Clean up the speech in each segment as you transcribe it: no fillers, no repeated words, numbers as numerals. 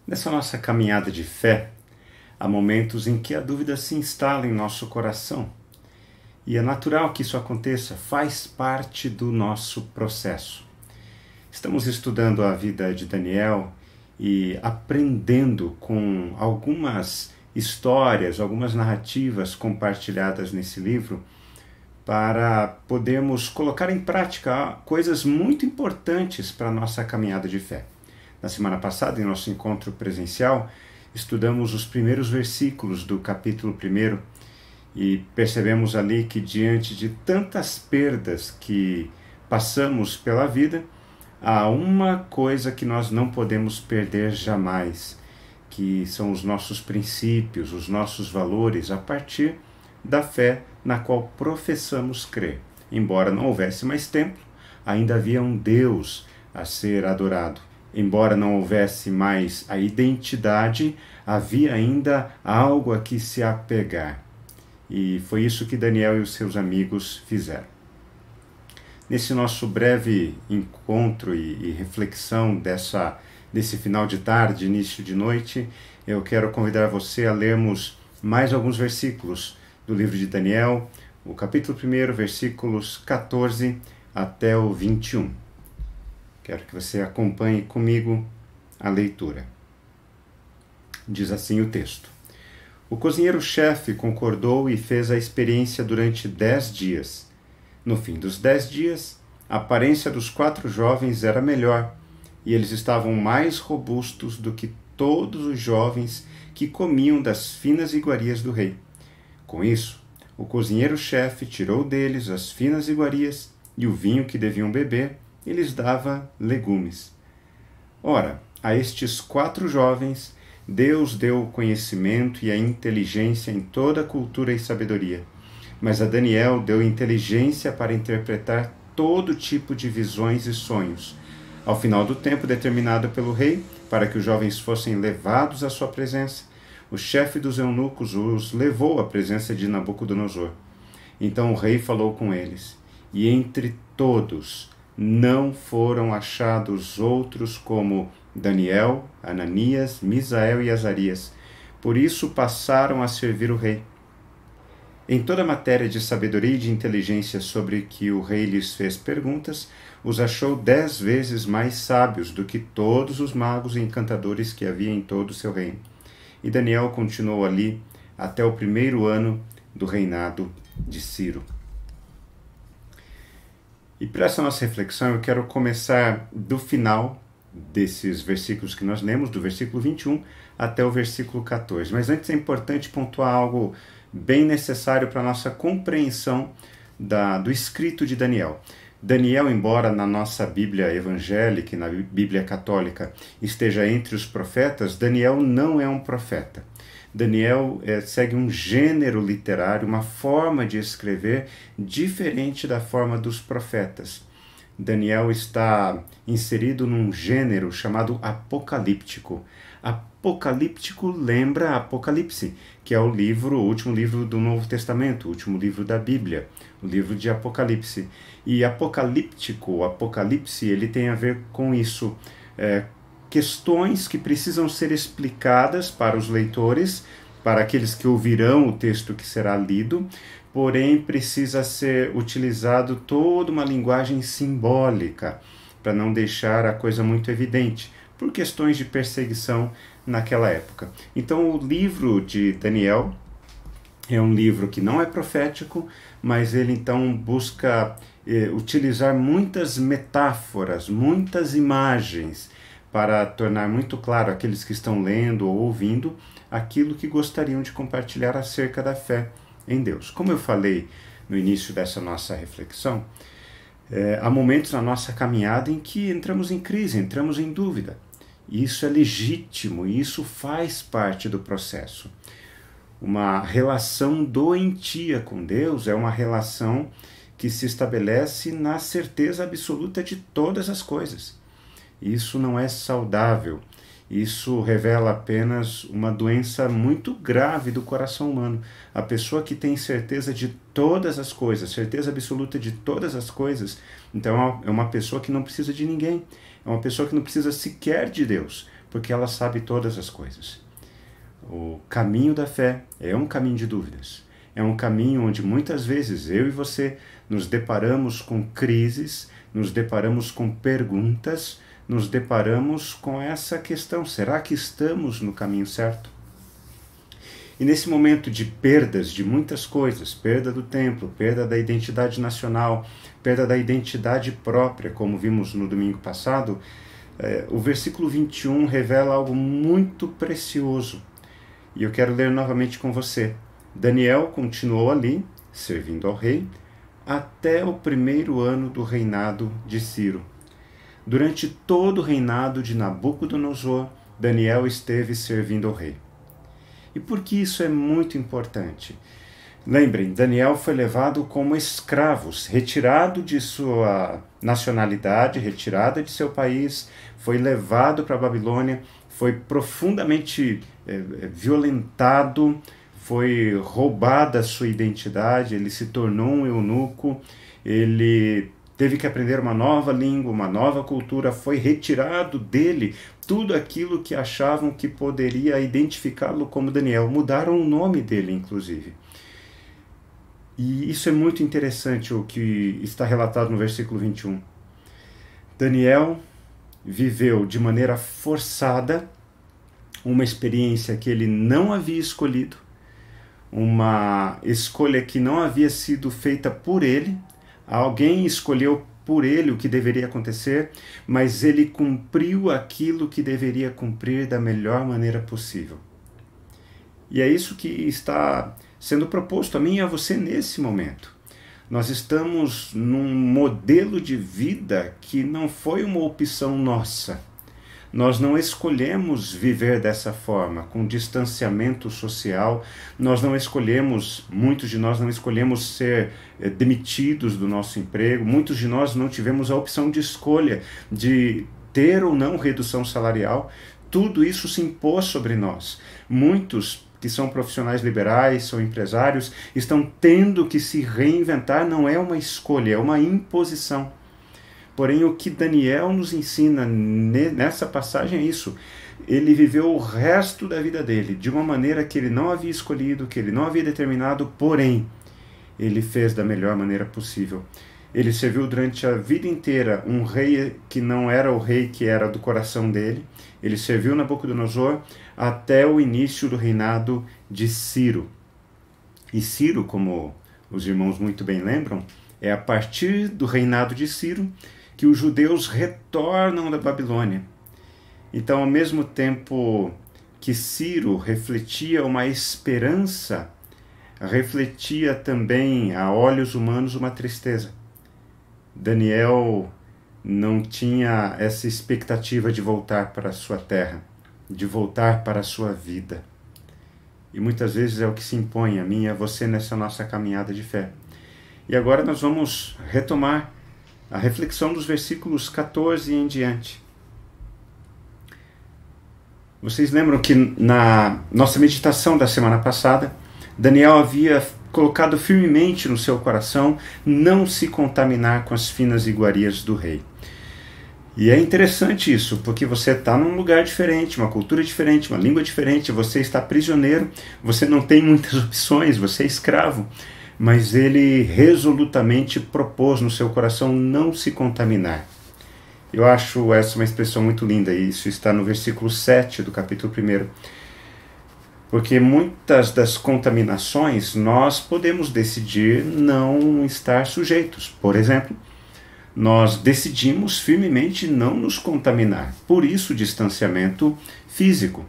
Nessa nossa caminhada de fé, há momentos em que a dúvida se instala em nosso coração. E é natural que isso aconteça, faz parte do nosso processo. Estamos estudando a vida de Daniel e aprendendo com algumas histórias, algumas narrativas compartilhadas nesse livro para podermos colocar em prática coisas muito importantes para a nossa caminhada de fé. Na semana passada, em nosso encontro presencial, estudamos os primeiros versículos do capítulo 1 e percebemos ali que diante de tantas perdas que passamos pela vida, há uma coisa que nós não podemos perder jamais, que são os nossos princípios, os nossos valores, a partir da fé na qual professamos crer. Embora não houvesse mais templo, ainda havia um Deus a ser adorado. Embora não houvesse mais a identidade, havia ainda algo a que se apegar. E foi isso que Daniel e os seus amigos fizeram. Nesse nosso breve encontro e reflexão desse final de tarde, início de noite, eu quero convidar você a lermos mais alguns versículos do livro de Daniel, o capítulo 1, versículos 14 até o 21. Quero que você acompanhe comigo a leitura. Diz assim o texto: O cozinheiro-chefe concordou e fez a experiência durante 10 dias. No fim dos 10 dias, a aparência dos 4 jovens era melhor, e eles estavam mais robustos do que todos os jovens que comiam das finas iguarias do rei. Com isso, o cozinheiro-chefe tirou deles as finas iguarias e o vinho que deviam beber, e lhes dava legumes. Ora, a estes 4 jovens, Deus deu o conhecimento e a inteligência em toda a cultura e sabedoria. Mas a Daniel deu inteligência para interpretar todo tipo de visões e sonhos. Ao final do tempo determinado pelo rei, para que os jovens fossem levados à sua presença, o chefe dos eunucos os levou à presença de Nabucodonosor. Então o rei falou com eles, e entre todos não foram achados outros como Daniel, Ananias, Misael e Azarias. Por isso passaram a servir o rei. Em toda a matéria de sabedoria e de inteligência sobre que o rei lhes fez perguntas, os achou 10 vezes mais sábios do que todos os magos e encantadores que havia em todo o seu reino. E Daniel continuou ali até o 1º ano do reinado de Ciro. E para essa nossa reflexão eu quero começar do final desses versículos que nós lemos, do versículo 21 até o versículo 14. Mas antes é importante pontuar algo bem necessário para a nossa compreensão do escrito de Daniel. Daniel, embora na nossa Bíblia evangélica e na Bíblia católica esteja entre os profetas, Daniel não é um profeta. Daniel segue um gênero literário, uma forma de escrever diferente da forma dos profetas. Daniel está inserido num gênero chamado apocalíptico. Apocalíptico lembra Apocalipse, que é o último livro do Novo Testamento, o último livro da Bíblia, o livro de Apocalipse. E apocalíptico, o Apocalipse, ele tem a ver com isso, questões que precisam ser explicadas para os leitores, para aqueles que ouvirão o texto que será lido, porém precisa ser utilizado toda uma linguagem simbólica, para não deixar a coisa muito evidente, por questões de perseguição naquela época. Então o livro de Daniel é um livro que não é profético, mas ele então busca utilizar muitas metáforas, muitas imagens, para tornar muito claro àqueles que estão lendo ou ouvindo aquilo que gostariam de compartilhar acerca da fé em Deus. Como eu falei no início dessa nossa reflexão, há momentos na nossa caminhada em que entramos em crise, entramos em dúvida. E isso é legítimo, e isso faz parte do processo. Uma relação doentia com Deus é uma relação que se estabelece na certeza absoluta de todas as coisas. Isso não é saudável. Isso revela apenas uma doença muito grave do coração humano. A pessoa que tem certeza de todas as coisas, certeza absoluta de todas as coisas, então é uma pessoa que não precisa de ninguém. É uma pessoa que não precisa sequer de Deus, porque ela sabe todas as coisas. O caminho da fé é um caminho de dúvidas. É um caminho onde muitas vezes eu e você nos deparamos com crises, nos deparamos com perguntas, nos deparamos com essa questão: será que estamos no caminho certo? E nesse momento de perdas de muitas coisas, perda do templo, perda da identidade nacional, perda da identidade própria, como vimos no domingo passado, o versículo 21 revela algo muito precioso. E eu quero ler novamente com você. Daniel continuou ali, servindo ao rei, até o 1º ano do reinado de Ciro. Durante todo o reinado de Nabucodonosor, Daniel esteve servindo ao rei. E por que isso é muito importante? Lembrem, Daniel foi levado como escravo, retirado de sua nacionalidade, retirado de seu país, foi levado para a Babilônia, foi profundamente violentado, foi roubada a sua identidade, ele se tornou um eunuco, ele teve que aprender uma nova língua, uma nova cultura, foi retirado dele tudo aquilo que achavam que poderia identificá-lo como Daniel. Mudaram o nome dele, inclusive. E isso é muito interessante, o que está relatado no versículo 21. Daniel viveu de maneira forçada uma experiência que ele não havia escolhido, uma escolha que não havia sido feita por ele. Alguém escolheu por ele o que deveria acontecer, mas ele cumpriu aquilo que deveria cumprir da melhor maneira possível. E é isso que está sendo proposto a mim e a você nesse momento. Nós estamos num modelo de vida que não foi uma opção nossa. Nós não escolhemos viver dessa forma, com distanciamento social. Nós não escolhemos, muitos de nós não escolhemos ser demitidos do nosso emprego. Muitos de nós não tivemos a opção de escolha de ter ou não redução salarial. Tudo isso se impôs sobre nós. Muitos que são profissionais liberais, são empresários, estão tendo que se reinventar. Não é uma escolha, é uma imposição. Porém, o que Daniel nos ensina nessa passagem é isso. Ele viveu o resto da vida dele de uma maneira que ele não havia escolhido, que ele não havia determinado, porém, ele fez da melhor maneira possível. Ele serviu durante a vida inteira um rei que não era o rei que era do coração dele. Ele serviu Nabucodonosor até o início do reinado de Ciro. E Ciro, como os irmãos muito bem lembram, é a partir do reinado de Ciro que os judeus retornam da Babilônia. Então, ao mesmo tempo que Ciro refletia uma esperança, refletia também a olhos humanos uma tristeza. Daniel não tinha essa expectativa de voltar para a sua terra, de voltar para a sua vida. E muitas vezes é o que se impõe a mim e a você nessa nossa caminhada de fé. E agora nós vamos retomar a reflexão dos versículos 14 em diante. Vocês lembram que na nossa meditação da semana passada, Daniel havia colocado firmemente no seu coração não se contaminar com as finas iguarias do rei. E é interessante isso, porque você está num lugar diferente, uma cultura diferente, uma língua diferente, você está prisioneiro, você não tem muitas opções, você é escravo. Mas ele resolutamente propôs no seu coração não se contaminar. Eu acho essa uma expressão muito linda, e isso está no versículo 7 do capítulo 1. Porque muitas das contaminações nós podemos decidir não estar sujeitos. Por exemplo, nós decidimos firmemente não nos contaminar. Por isso, distanciamento físico.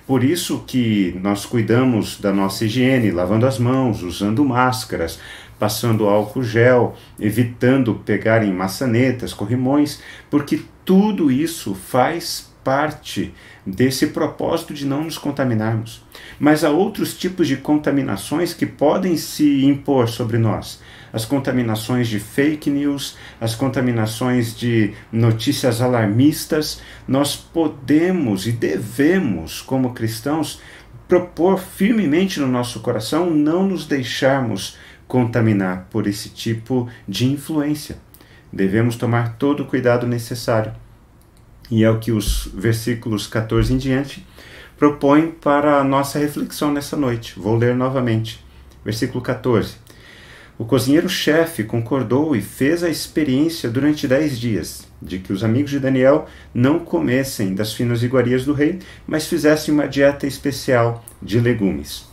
Por isso que nós cuidamos da nossa higiene, lavando as mãos, usando máscaras, passando álcool gel, evitando pegar em maçanetas, corrimões, porque tudo isso faz parte desse propósito de não nos contaminarmos. Mas há outros tipos de contaminações que podem se impor sobre nós. As contaminações de fake news, as contaminações de notícias alarmistas. Nós podemos e devemos, como cristãos, propor firmemente no nosso coração não nos deixarmos contaminar por esse tipo de influência. Devemos tomar todo o cuidado necessário. E é o que os versículos 14 em diante propõem para a nossa reflexão nessa noite. Vou ler novamente. Versículo 14. O cozinheiro-chefe concordou e fez a experiência durante 10 dias, de que os amigos de Daniel não comessem das finas iguarias do rei, mas fizessem uma dieta especial de legumes.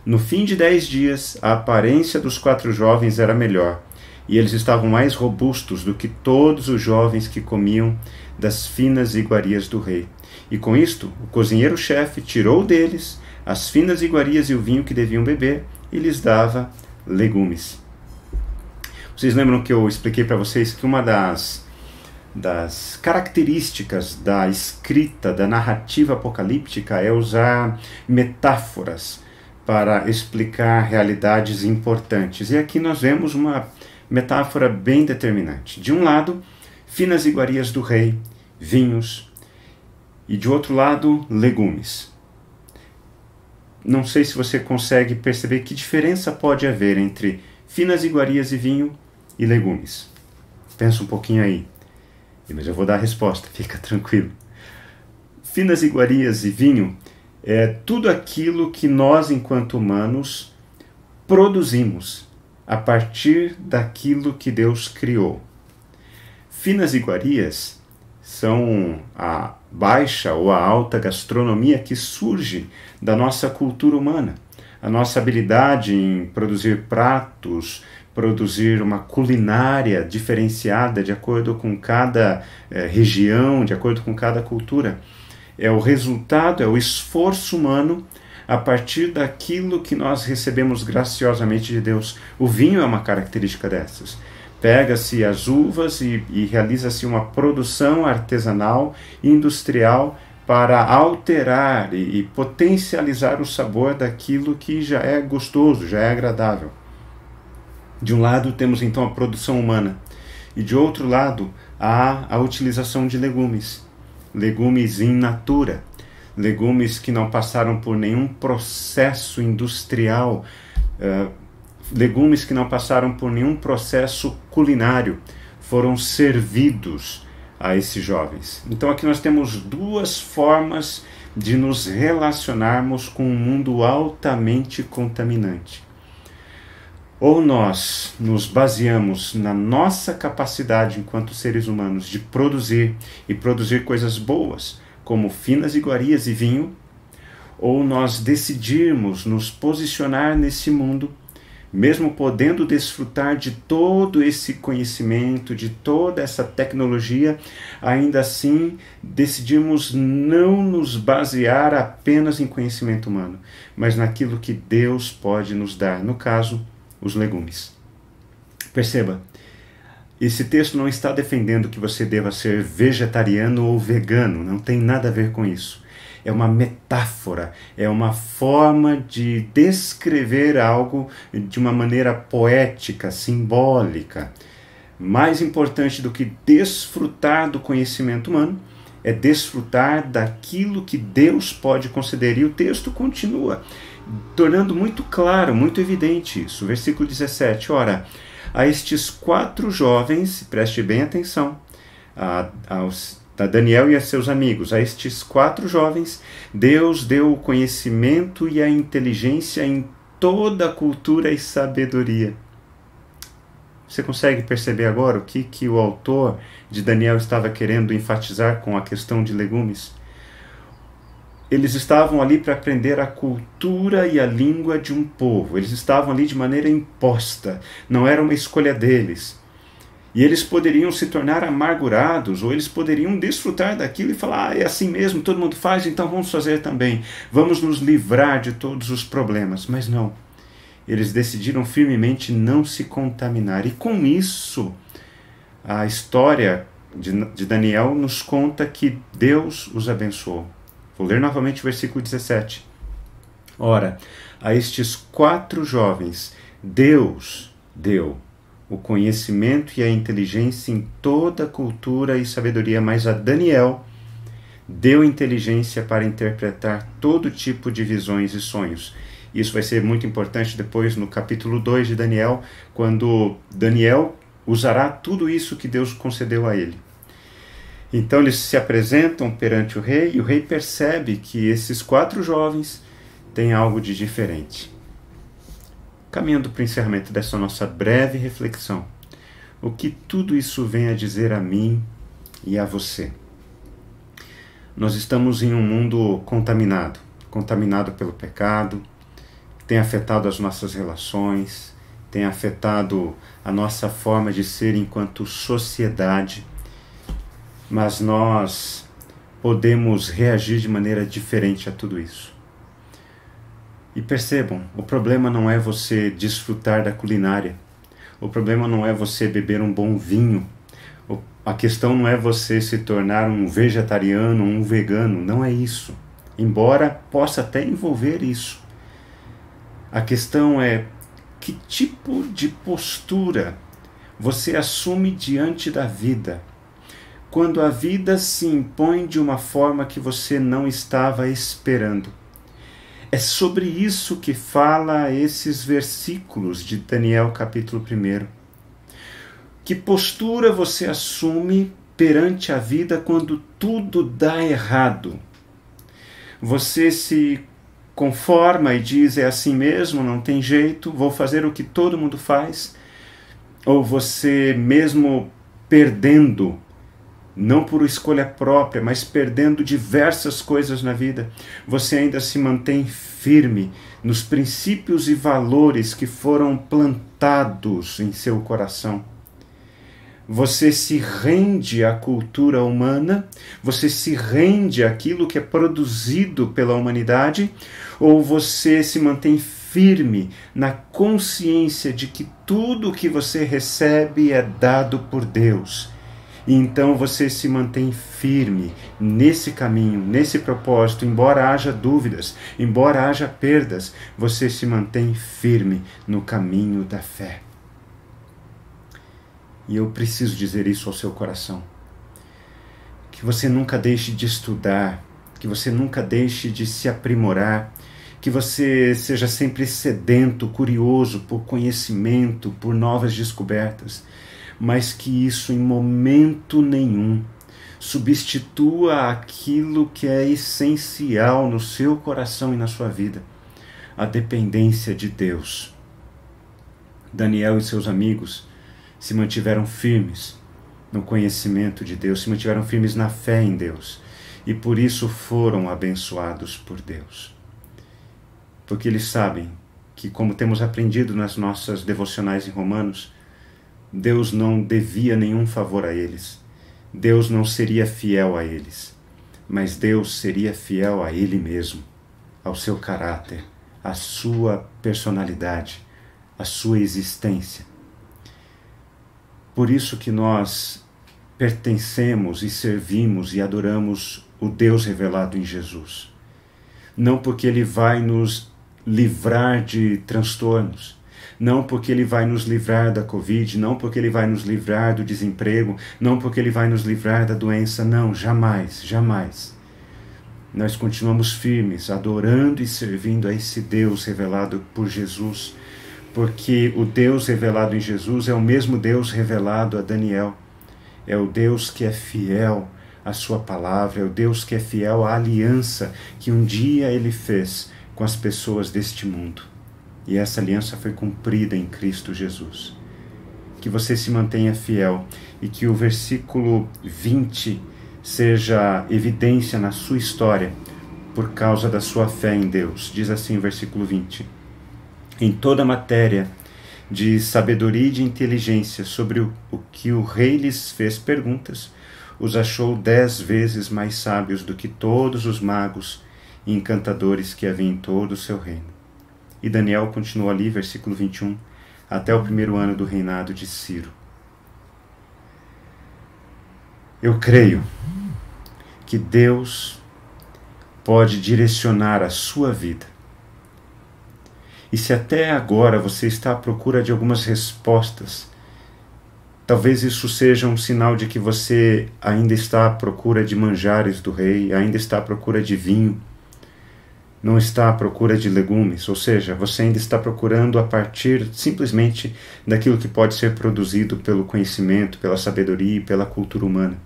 No fim de 10 dias, a aparência dos 4 jovens era melhor, e eles estavam mais robustos do que todos os jovens que comiam das finas iguarias do rei. E com isto, o cozinheiro-chefe tirou deles as finas iguarias e o vinho que deviam beber, e lhes dava legumes. Vocês lembram que eu expliquei para vocês que uma das características da escrita, da narrativa apocalíptica é usar metáforas para explicar realidades importantes. E aqui nós vemos uma metáfora bem determinante. De um lado, finas iguarias do rei, vinhos, e de outro lado, legumes. Não sei se você consegue perceber que diferença pode haver entre finas iguarias e vinho e legumes. Pensa um pouquinho aí. Mas eu vou dar a resposta, fica tranquilo. Finas iguarias e vinho é tudo aquilo que nós, enquanto humanos, produzimos a partir daquilo que Deus criou. Finas iguarias são a baixa ou a alta gastronomia que surge da nossa cultura humana. A nossa habilidade em produzir pratos, produzir uma culinária diferenciada de acordo com cada região, de acordo com cada cultura. É o resultado, é o esforço humano a partir daquilo que nós recebemos graciosamente de Deus. O vinho é uma característica dessas. Pega-se as uvas e realiza-se uma produção artesanal, industrial, para alterar e potencializar o sabor daquilo que já é gostoso, já é agradável. De um lado temos então a produção humana e de outro lado há a utilização de legumes. Legumes in natura, legumes que não passaram por nenhum processo industrial, legumes que não passaram por nenhum processo culinário, foram servidos a esses jovens. Então aqui nós temos duas formas de nos relacionarmos com um mundo altamente contaminante. Ou nós nos baseamos na nossa capacidade enquanto seres humanos de produzir e produzir coisas boas, como finas iguarias e vinho, ou nós decidirmos nos posicionar nesse mundo, mesmo podendo desfrutar de todo esse conhecimento, de toda essa tecnologia, ainda assim decidimos não nos basear apenas em conhecimento humano, mas naquilo que Deus pode nos dar, no caso, os legumes. Perceba, esse texto não está defendendo que você deva ser vegetariano ou vegano, não tem nada a ver com isso. É uma metáfora, é uma forma de descrever algo de uma maneira poética, simbólica. Mais importante do que desfrutar do conhecimento humano é desfrutar daquilo que Deus pode conceder. E o texto continua, tornando muito claro, muito evidente isso. Versículo 17, ora, a estes 4 jovens, preste bem atenção, a Daniel e a seus amigos, a estes 4 jovens, Deus deu o conhecimento e a inteligência em toda a cultura e sabedoria. Você consegue perceber agora o que o autor de Daniel estava querendo enfatizar com a questão de legumes? Eles estavam ali para aprender a cultura e a língua de um povo. Eles estavam ali de maneira imposta. Não era uma escolha deles. E eles poderiam se tornar amargurados, ou eles poderiam desfrutar daquilo e falar, é assim mesmo, todo mundo faz, então vamos fazer também. Vamos nos livrar de todos os problemas. Mas não. Eles decidiram firmemente não se contaminar. E com isso, a história de Daniel nos conta que Deus os abençoou. Vou ler novamente o versículo 17. Ora, a estes 4 jovens, Deus deu o conhecimento e a inteligência em toda a cultura e sabedoria, mas a Daniel deu inteligência para interpretar todo tipo de visões e sonhos. Isso vai ser muito importante depois no capítulo 2 de Daniel, quando Daniel usará tudo isso que Deus concedeu a ele. Então eles se apresentam perante o rei e o rei percebe que esses 4 jovens têm algo de diferente. Caminhando para o encerramento dessa nossa breve reflexão, o que tudo isso vem a dizer a mim e a você? Nós estamos em um mundo contaminado pelo pecado, tem afetado as nossas relações, tem afetado a nossa forma de ser enquanto sociedade, mas nós podemos reagir de maneira diferente a tudo isso. E percebam, o problema não é você desfrutar da culinária, o problema não é você beber um bom vinho, a questão não é você se tornar um vegetariano, um vegano, não é isso, embora possa até envolver isso. A questão é que tipo de postura você assume diante da vida, quando a vida se impõe de uma forma que você não estava esperando. É sobre isso que fala esses versículos de Daniel capítulo 1. Que postura você assume perante a vida quando tudo dá errado? Você se conforma e diz, é assim mesmo, não tem jeito, vou fazer o que todo mundo faz? Ou você, mesmo perdendo, não por escolha própria, mas perdendo diversas coisas na vida, você ainda se mantém firme nos princípios e valores que foram plantados em seu coração? Você se rende à cultura humana? Você se rende àquilo que é produzido pela humanidade? Ou você se mantém firme na consciência de que tudo o que você recebe é dado por Deus? E então você se mantém firme nesse caminho, nesse propósito, embora haja dúvidas, embora haja perdas, você se mantém firme no caminho da fé. E eu preciso dizer isso ao seu coração. Que você nunca deixe de estudar, que você nunca deixe de se aprimorar, que você seja sempre sedento, curioso por conhecimento, por novas descobertas, mas que isso em momento nenhum substitua aquilo que é essencial no seu coração e na sua vida, a dependência de Deus. Daniel e seus amigos se mantiveram firmes no conhecimento de Deus, se mantiveram firmes na fé em Deus, e por isso foram abençoados por Deus. Porque eles sabem que, como temos aprendido nas nossas devocionais em Romanos, Deus não devia nenhum favor a eles, Deus não seria fiel a eles, mas Deus seria fiel a Ele mesmo, ao seu caráter, à sua personalidade, à sua existência. Por isso que nós pertencemos e servimos e adoramos o Deus revelado em Jesus. Não porque Ele vai nos livrar de transtornos, não porque Ele vai nos livrar da Covid, não porque Ele vai nos livrar do desemprego, não porque Ele vai nos livrar da doença, não, jamais, jamais. Nós continuamos firmes, adorando e servindo a esse Deus revelado por Jesus, porque o Deus revelado em Jesus é o mesmo Deus revelado a Daniel. É o Deus que é fiel à sua palavra, é o Deus que é fiel à aliança que um dia Ele fez com as pessoas deste mundo. E essa aliança foi cumprida em Cristo Jesus. Que você se mantenha fiel e que o versículo 20 seja evidência na sua história por causa da sua fé em Deus. Diz assim o versículo 20. Em toda matéria de sabedoria e de inteligência sobre o que o rei lhes fez perguntas, os achou 10 vezes mais sábios do que todos os magos e encantadores que havia em todo o seu reino. E Daniel continuou ali, versículo 21, até o 1º ano do reinado de Ciro. Eu creio que Deus pode direcionar a sua vida. E se até agora você está à procura de algumas respostas, talvez isso seja um sinal de que você ainda está à procura de manjares do rei, ainda está à procura de vinho, não está à procura de legumes, ou seja, você ainda está procurando a partir simplesmente daquilo que pode ser produzido pelo conhecimento, pela sabedoria e pela cultura humana.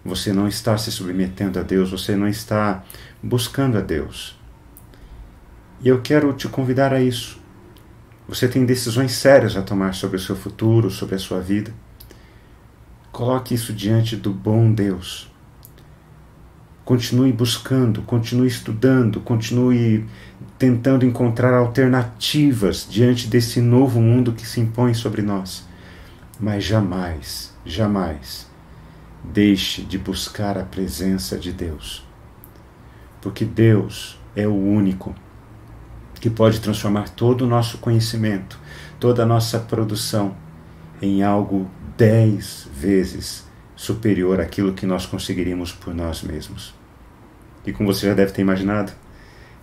você não está se submetendo a Deus, você não está buscando a Deus. E eu quero te convidar a isso. Você tem decisões sérias a tomar sobre o seu futuro, sobre a sua vida. Coloque isso diante do bom Deus. Continue buscando, continue estudando, continue tentando encontrar alternativas diante desse novo mundo que se impõe sobre nós. Mas jamais, jamais deixe de buscar a presença de Deus. Porque Deus é o único que pode transformar todo o nosso conhecimento, toda a nossa produção em algo 10 vezes superior àquilo que nós conseguiríamos por nós mesmos. E como você já deve ter imaginado,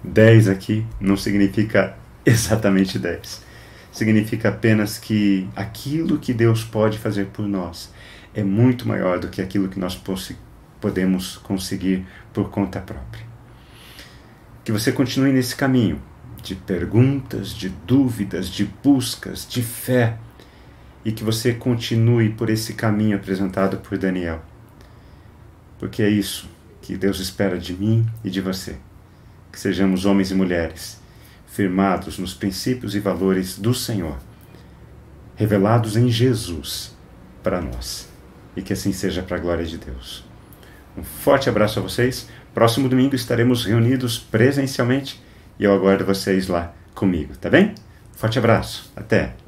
10 aqui não significa exatamente 10. Significa apenas que aquilo que Deus pode fazer por nós é muito maior do que aquilo que nós podemos conseguir por conta própria. Que você continue nesse caminho de perguntas, de dúvidas, de buscas, de fé, e que você continue por esse caminho apresentado por Daniel. Porque é isso que Deus espera de mim e de você. Que sejamos homens e mulheres firmados nos princípios e valores do Senhor, revelados em Jesus para nós. E que assim seja para a glória de Deus. Um forte abraço a vocês. Próximo domingo estaremos reunidos presencialmente e eu aguardo vocês lá comigo, tá bem? Forte abraço. Até!